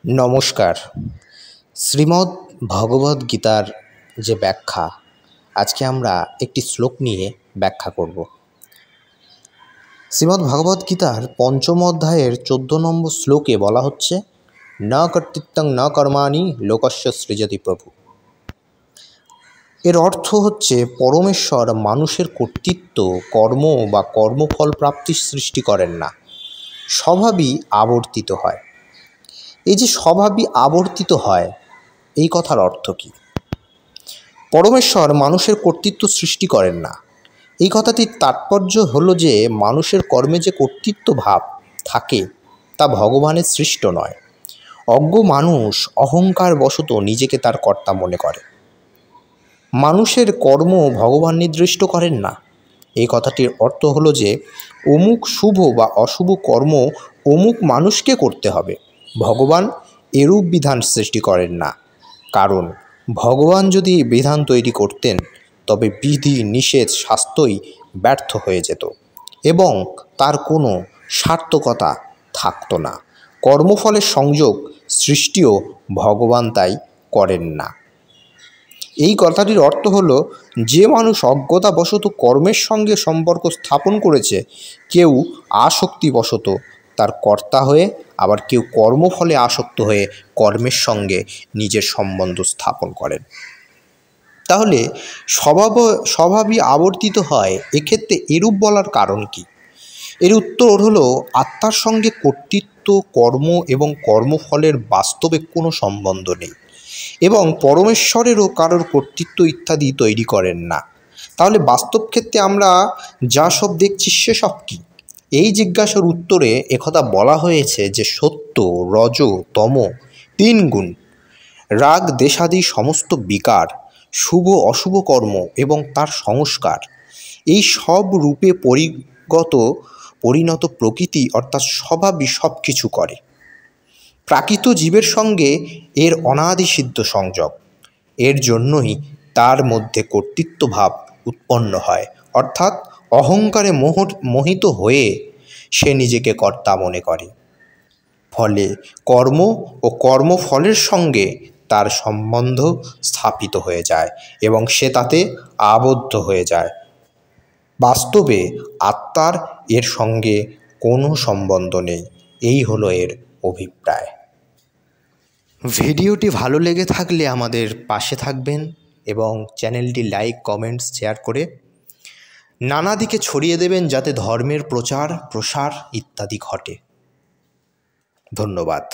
নমস্কার। শ্রীমদ্ ভগবদ্ গীতার যে ব্যাখ্যা, আজকে আমরা একটি শ্লোক নিয়ে ব্যাখ্যা করব। শ্রীমদ্ ভগবদ্ গীতার পঞ্চম অধ্যায়ের 14 নম্বর শ্লোকে বলা হচ্ছে, ন কর্তৃত্বং ন কর্মাণি লোকস্য সৃজতি প্রভু। এর অর্থ হচ্ছে পরমেশ্বর মানুষের কর্তৃত্ব, কর্ম বা কর্মফল প্রাপ্তির সৃষ্টি করেন না, স্বভাবই আবর্তিত হয়। এই যে স্বভাবই আবর্তিত হয়, এই কথার অর্থ কী? পরমেশ্বর মানুষের কর্তৃত্ব সৃষ্টি করেন না, এই কথাটির তাৎপর্য হলো যে মানুষের কর্মে যে কর্তৃত্ব ভাব থাকে তা ভগবানের সৃষ্ট নয়। অজ্ঞ মানুষ অহংকার বশত নিজেকে তার কর্তা মনে করে। মানুষের কর্ম ভগবান নির্দিষ্ট করেন না, এই কথাটির অর্থ হলো যে অমুক শুভ বা অশুভ কর্ম অমুক মানুষকে করতে হবে, ভগবান এরূপ বিধান সৃষ্টি করেন না। কারণ ভগবান যদি বিধান তৈরি করতেন তবে বিধি নিষেধ শাস্ত্রই ব্যর্থ হয়ে যেত এবং তার কোনো সার্থকতা থাকতো না। কর্মফলের সংযোগ সৃষ্টিও ভগবান তাই করেন না। এই কথাটির অর্থ হলো, যে মানুষ অজ্ঞতাবশত কর্মের সঙ্গে সম্পর্ক স্থাপন করেছে, কেউ আসক্তিবশত তার কর্তা হয়ে, আবার কেউ কর্মফলে আসক্ত হয়ে কর্মের সঙ্গে নিজের সম্বন্ধ স্থাপন করেন। তাহলে স্বভাবই আবর্তিত হয়, এক্ষেত্রে এরূপ বলার কারণ কি? এর উত্তর হলো, আত্মার সঙ্গে কর্তৃত্ব, কর্ম এবং কর্মফলের বাস্তবে কোনো সম্বন্ধ নেই এবং পরমেশ্বরেরও কারোর কর্তৃত্ব ইত্যাদি তৈরি করেন না। তাহলে বাস্তব ক্ষেত্রে আমরা যা সব দেখছি সেসব কী? এই জিজ্ঞাসার উত্তরে একথা বলা হয়েছে যে সত্য, রজ, তম 3 গুণ, রাগ, দেশাদি সমস্ত বিকার, শুভ অশুভ কর্ম এবং তার সংস্কার, এই সব রূপে পরিণত প্রকৃতি অর্থাৎ স্বভাবই সব কিছু করে। প্রাকৃত জীবের সঙ্গে এর অনাদিসিদ্ধ সংযোগ, এর জন্যই তার মধ্যে কর্তৃত্বভাব উৎপন্ন হয়, অর্থাৎ অহংকারে মোহিত হয়ে সে নিজেকে কর্তা মনে করে। ফলে কর্ম ও কর্মফলের সঙ্গে তার সম্বন্ধ স্থাপিত হয়ে যায় এবং সে তাতে আবদ্ধ হয়ে যায়। বাস্তবে আত্মার এর সঙ্গে কোনো সম্বন্ধ নেই, এই হলো এর অভিপ্রায়। ভিডিওটি ভালো লেগে থাকলে আমাদের পাশে থাকবেন এবং চ্যানেলটি লাইক, কমেন্টস, শেয়ার করে নানা দিকে ছড়িয়ে দেবেন, যাতে ধর্মের প্রচার প্রসার ইত্যাদি ঘটে। ধন্যবাদ।